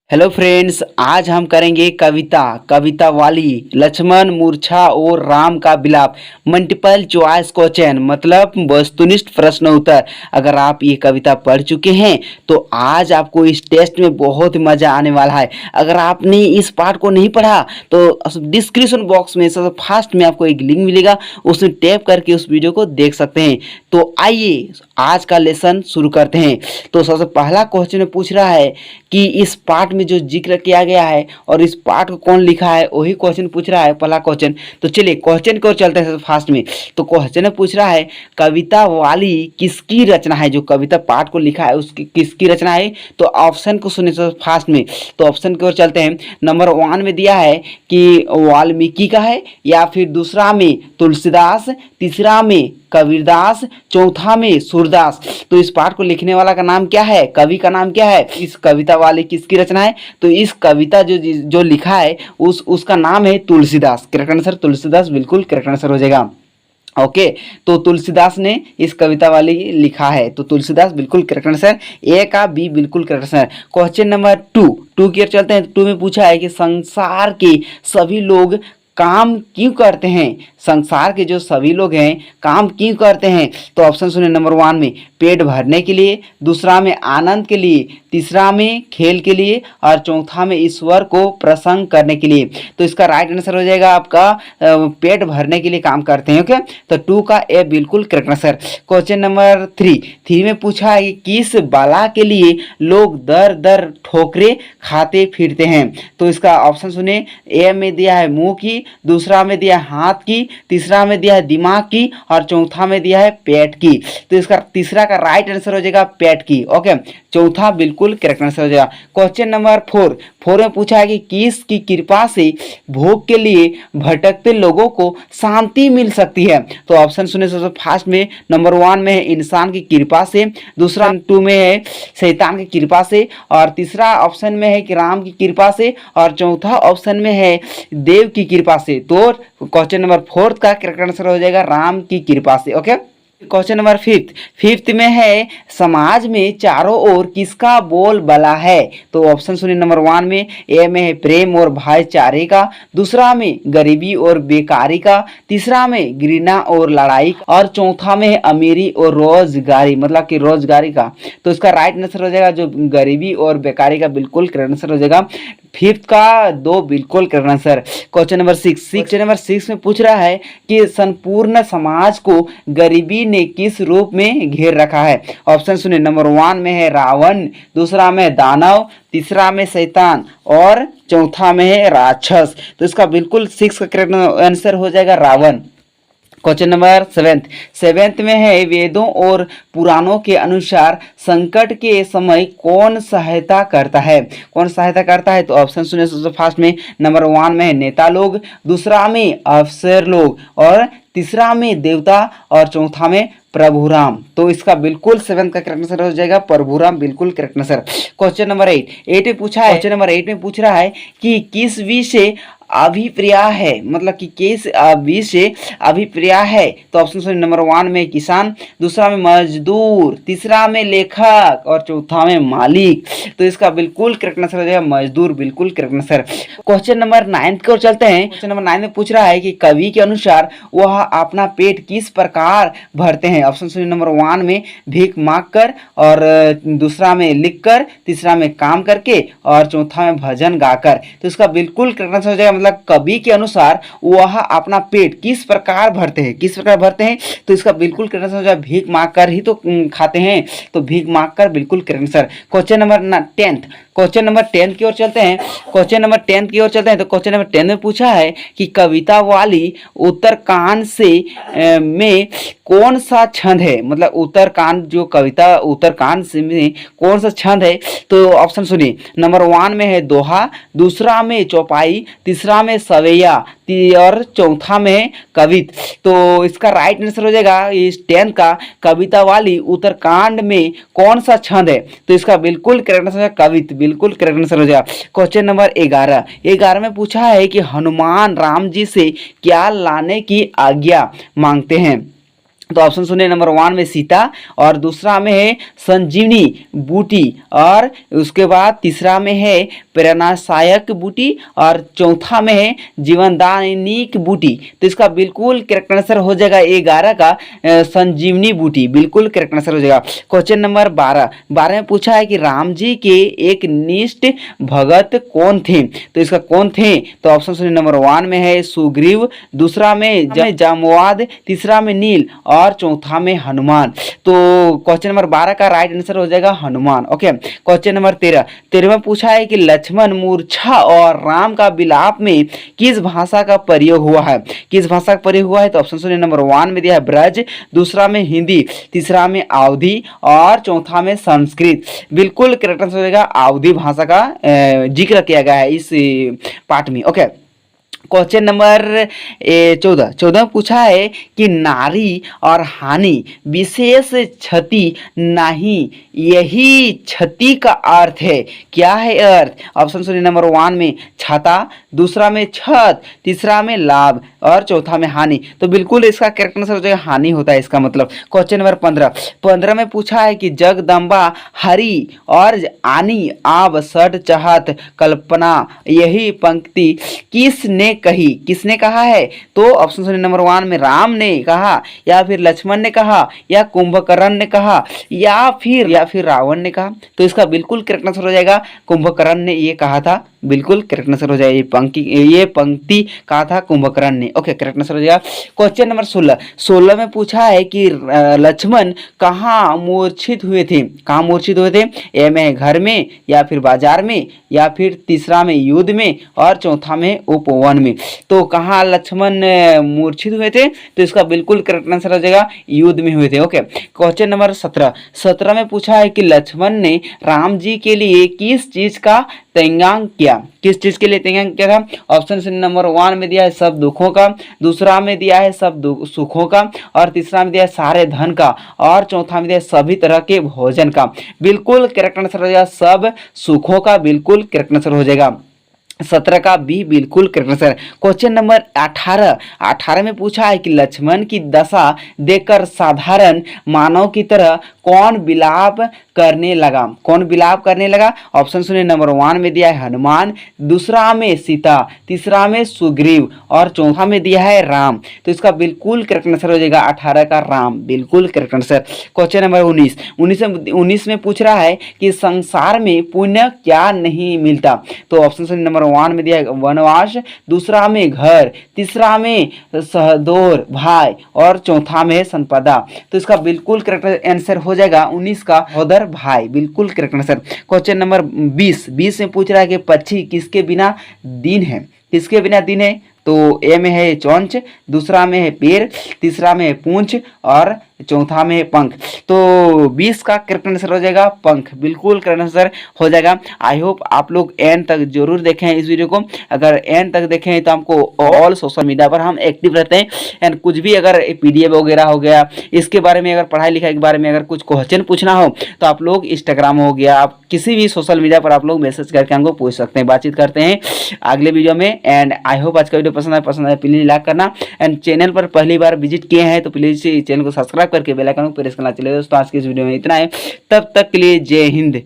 Hello friends, आज हम करेंगे कविता वाली लक्ष्मण मूर्छा और राम का विलाप मल्टीपल चॉइस क्वेश्चन मतलब वस्तुनिष्ठ प्रश्न उत्तर। अगर आप ये कविता पढ़ चुके हैं तो आज आपको इस टेस्ट में बहुत मजा आने वाला है। अगर आपने इस पार्ट को नहीं पढ़ा तो डिस्क्रिप्शन बॉक्स में सबसे फास्ट में आपको एक लिंक मिलेगा, उसमें टैप करके उस वीडियो को देख सकते हैं। तो आइए आज का लेसन शुरू करते हैं। तो सबसे पहला क्वेश्चन पूछ रहा है कि इस पार्ट में जो जिक्र किया गया है और इस पार्ट को कौन लिखा है, वही क्वेश्चन पूछ रहा है पहला क्वेश्चन। तो चलिए क्वेश्चन की ओर चलते हैं फास्ट में। तो क्वेश्चन पूछ रहा है कविता वाली किसकी रचना है, जो कविता पार्ट को लिखा है उसकी किसकी रचना है। तो ऑप्शन को सुने फास्ट में। तो ऑप्शन की ओर चलते हैं। नंबर 1 में दिया है कि वाल्मीकि का है, या फिर दूसरा में तुलसीदास, तीसरा में कबीरदास, चौथा में सूरदास। तो इस पाठ को लिखने वाला का नाम क्या है, कवि का नाम क्या है, इस कविता वाली किसकी रचना है। तो इस कविता जो लिखा है उसका नाम है तुलसीदास। करेक्ट आंसर तुलसीदास, बिल्कुल करेक्ट आंसर हो जाएगा। ओके, तो तुलसीदास ने इस कविता वाली लिखा है, तो तुलसीदास बिल्कुल करेक्ट आंसर। ए का बी बिल्कुल करेक्ट आंसर। क्वेश्चन नंबर 2 की ओर चलते हैं। 2 में पूछा है कि संसार के सभी लोग काम क्यों करते हैं, संसार के जो सभी लोग हैं काम क्यों करते हैं। तो ऑप्शन सुने। नंबर 1 में पेट भरने के लिए, दूसरा में आनंद के लिए, तीसरा में खेल के लिए और चौथा में ईश्वर को प्रसन्न करने के लिए। तो इसका राइट आंसर हो जाएगा आपका पेट भरने के लिए काम करते हैं। ओके, तो 2 का ए बिल्कुल करेक्ट आंसर। क्वेश्चन नंबर 3 में पूछा है कि किस बला के लिए लोग दर दर ठोकरे खाते फिरते हैं। तो इसका ऑप्शन सुने। ए में दिया है मुंह की, दूसरा में दिया है हाथ की, तीसरा में दिया है दिमाग की और चौथा में दिया है पेट की। तो इसका तीसरा का राइट आंसर हो जाएगा पेट की। ओके, चौथा बिल्कुल करेक्ट आंसर हो जाएगा। क्वेश्चन नंबर 4 में पूछा है कि किस की कृपा से भोग के लिए भटकते लोगों को शांति मिल सकती है। तो ऑप्शन सुने सबसे फास्ट में। नंबर 1 में है इंसान की कृपा से, दूसरा 2 में है शैतान की कृपा से और तीसरा ऑप्शन में है कि राम की कृपा से और चौथा ऑप्शन में है देव की कृपा से। तो क्वेश्चन नंबर 4 का करेक्ट आंसर हो जाएगा राम की कृपा से। ओके, क्वेश्चन नंबर 5 में है समाज में चारों ओर किसका बोल बला है। तो ऑप्शन सुनिए। नंबर 1 में ए में है प्रेम और भाईचारे का, दूसरा में गरीबी और बेकारी का, तीसरा में घृणा और लड़ाई और चौथा में है अमीरी और रोजगारी मतलब कि रोजगारी का। तो इसका राइट आंसर हो जाएगा जो गरीबी और बेकारी का, बिल्कुल करेक्ट आंसर हो जाएगा 5 का 2 बिल्कुल करेक्ट आंसर। क्वेश्चन नंबर 6 में पूछ रहा है कि संपूर्ण समाज को गरीबी ने किस रूप में घेर रखा है। ऑप्शन सुनिए। नंबर 1 में है रावण, दूसरा में सेदानव, तीसरा में शैतान और चौथा में है राक्षस। तो इसका बिल्कुल 6 का करेक्ट आंसर हो जाएगा रावण। क्वेश्चन नंबर 7 में है वेदों और पुराणों के अनुसार संकट के समय कौन सहायता करता है, कौन सहायता करता है। तो ऑप्शन सुनिए सबसे फास्ट में। नंबर 1 में है नेता लोग, दूसरा में अफसर लोग और तीसरा में देवता और चौथा में प्रभुराम। तो इसका बिल्कुल 7 का करेक्ट आंसर हो जाएगा प्रभुराम, बिल्कुल करेक्ट आंसर। क्वेश्चन नंबर 8 में पूछा है। क्वेश्चन नंबर 8 में पूछ रहा है कि किस विषय अभिप्रिया है, मतलब कि किस विषय अभिप्रिया है। तो ऑप्शन सुनिए। नंबर 1 में किसान, दूसरा में मजदूर, तीसरा में लेखक और चौथा में मालिक। तो इसका बिल्कुल करेक्ट आंसर हो जाएगा मजदूर, बिल्कुल करेक्ट आंसर। क्वेश्चन नंबर 9 की ओर चलते हैं। क्वेश्चन नंबर 9 में पूछ रहा है कि कवि के अनुसार वह अपना पेट किस प्रकार भरते हैं। ऑप्शन सुनिए। नंबर 1 में भीख मांग कर और दूसरा में लिख कर, तीसरा में काम करके और चौथा में भजन गाकर। तो इसका बिल्कुल करेक्ट आंसर हो जाएगा मतलब कवि के अनुसार वह अपना पेट किस प्रकार भरते हैं, किस प्रकार भरते हैं। तो इसका बिल्कुल करेक्ट आंसर हो जाएगा भीख मांग कर ही तो खाते हैं, तो भीख मांग कर, बिल्कुल correct answer. Question number 10 question number 10 की ओर चलते हैं। क्वेश्चन नंबर 10 की ओर चलते हैं। तो क्वेश्चन नंबर 10 में पूछा है कि कविता वाली उत्तरकांड से में कौन सा छंद है, मतलब उत्तरकांड जो कविता उत्तरकांड से में कौन सा छंद है। तो ऑप्शन सुनिए। नंबर 1 में है दोहा, दूसरा में चौपाई, तीसरा में सवैया और चौथा में कवित। तो इसका राइट आंसर हो जाएगा इस 10 का कविता वाली उत्तरकांड में कौन सा छंद है। तो इसका बिल्कुल करेक्ट आंसर है कवित, बिल्कुल करेक्ट आंसर हो जाएगा। क्वेश्चन नंबर 11 में पूछा है कि हनुमान राम जी से क्या लाने की आज्ञा मांगते हैं। तो ऑप्शन सुनिए, नंबर 1 में सीता, और दूसरा में है संजीवनी बूटी, और उसके बाद तीसरा में है प्रेरणासायक बूटी, और चौथा में है जीवनदायिनीक बूटी। तो इसका बिल्कुल करेक्ट आंसर हो जाएगा 11 का संजीवनी बूटी, बिल्कुल करेक्ट आंसर हो जाएगा। क्वेश्चन नंबर 12 में पूछा है कि राम जी के एक निष्ठ भगत कौन थे। तो इसका कौन थे, तो ऑप्शन सुनिए, नंबर 1 में है सुग्रीव, दूसरा में जामवाद, तीसरा में नील, और चौथा में हनुमान। तो क्वेश्चन नंबर 12 का राइट आंसर हो जाएगा हनुमान। ओके, क्वेश्चन नंबर 13 में पूछा है कि लक्ष्मण मूर्छा और राम का विलाप में किस भाषा का प्रयोग हुआ है, किस भाषा का प्रयोग हुआ है। तो ऑप्शन सुनिए, नंबर 1 में दिया है ब्रज, दूसरा में हिंदी, तीसरा में अवधी, और चौथा में संस्कृत। बिल्कुल करेक्ट आंसर हो जाएगा अवधी भाषा का जिक्र किया गया है इस पाठ में। ओके, क्वेश्चन नंबर 14 में पूछा है कि नारी और हानि विशेष क्षति नहीं, यही क्षति का अर्थ है। क्या है अर्थ, ऑप्शन सुनिए, नंबर 1 में छाता, दूसरा में छत, तीसरा में लाभ, और चौथा में हानि। तो बिल्कुल इसका करेक्ट आंसर हो जाएगा हानि होता है इसका मतलब। क्वेश्चन नंबर 15 में पूछा है कि जगदम्बा हरि और आनी आब सट चाहत कल्पना, यही पंक्ति किसने कही, किसने कहा है। तो ऑप्शन सुनिए, नंबर 1 में राम ने कहा, या फिर लक्ष्मण ने कहा, या कुंभकर्ण ने कहा, या फिर रावण ने कहा। तो इसका बिल्कुल करेक्ट आंसर हो जाएगा कुंभकर्ण ने ये कहा था, बिल्कुल करेक्ट आंसर हो जाएगा। ये पंक्ति कहा था कुंभकर्ण ने। ओके, करेक्ट आंसर हो जाएगा। क्वेश्चन नंबर 16 में पूछा है कि लक्ष्मण कहाँ मूर्छित हुए थे, कहाँ मूर्छित हुए थे। ए में घर में, या फिर बाजार में, या फिर तीसरा में युद्ध में, और चौथा में उपवन में। तो कहाँ लक्ष्मण मूर्छित हुए थे, तो इसका बिल्कुल करेक्ट आंसर हो जाएगा युद्ध में हुए थे। ओके, क्वेश्चन नंबर 17 में पूछा है कि लक्ष्मण ने राम जी के लिए किस चीज का त्याग किया, किस चीज के लिए त्याग किया था। ऑप्शन नंबर 1 में दिया है सब दुखों का, दूसरा में दिया है सब सुखों का, और तीसरा में दिया है सारे धन का, और चौथा में दिया है सभी तरह के भोजन का। बिल्कुल करेक्ट आंसर हो जाएगा सब सुखों का, बिल्कुल करेक्ट आंसर हो जाएगा। 17 का बी बिल्कुल करेक्ट आंसर। क्वेश्चन नंबर 18 में पूछा है कि लक्ष्मण की दशा देखकर साधारण मानव की तरह कौन विलाप करने लगा, कौन विलाप करने लगा। ऑप्शन सुनिए, नंबर 1 में दिया है हनुमान, दूसरा में सीता, तीसरा में सुग्रीव, और चौथा में दिया है राम। तो इसका बिल्कुल करेक्ट आंसर हो जाएगा 18 का राम, बिल्कुल करेक्ट आंसर। क्वेश्चन नंबर 19 में पूछ रहा है कि संसार में पुण्य क्या नहीं मिलता। तो ऑप्शन सुनिए, नंबर 1 में दिया है वनवास, दूसरा में घर, तीसरा में सहदोर भाई, और चौथा में संपदा। तो इसका बिल्कुल करेक्ट आंसर हो जाएगा 19 का होदर भाई, बिल्कुल करेक्ट आंसर। क्वेश्चन नंबर 20 में पूछ रहा है कि पक्षी किसके बिना दिन है, किसके बिना दिन है। तो ए में है चोंच, दूसरा में है पैर, तीसरा में है पूंछ, और चौथा में है पंख। तो 20 का करेक्ट आंसर हो जाएगा पंख, बिल्कुल करेक्ट आंसर हो जाएगा। आई होप आप लोग एंड तक जरूर देखें इस वीडियो को। अगर एंड तक देखें तो हमको ऑल सोशल मीडिया पर हम एक्टिव रहते हैं, एंड कुछ भी अगर PDF वगैरह हो गया, इसके बारे में अगर पढ़ाई लिखाई के बारे में अगर कुछ क्वेश्चन पूछना हो तो आप लोग इंस्टाग्राम हो गया, आप किसी भी सोशल मीडिया पर आप लोग मैसेज करके हमको पूछ सकते हैं, बातचीत करते हैं अगले वीडियो में। एंड आई होप आज का वीडियो पसंद आए प्लीज लाइक करना, एंड चैनल पर पहली बार विजिट किए हैं तो प्लीज चैनल को सब्सक्राइब करके बेल आइकन को प्रेस करना। चलिए दोस्तों, आज की इस वीडियो में इतना है, तब तक के लिए जय हिंद।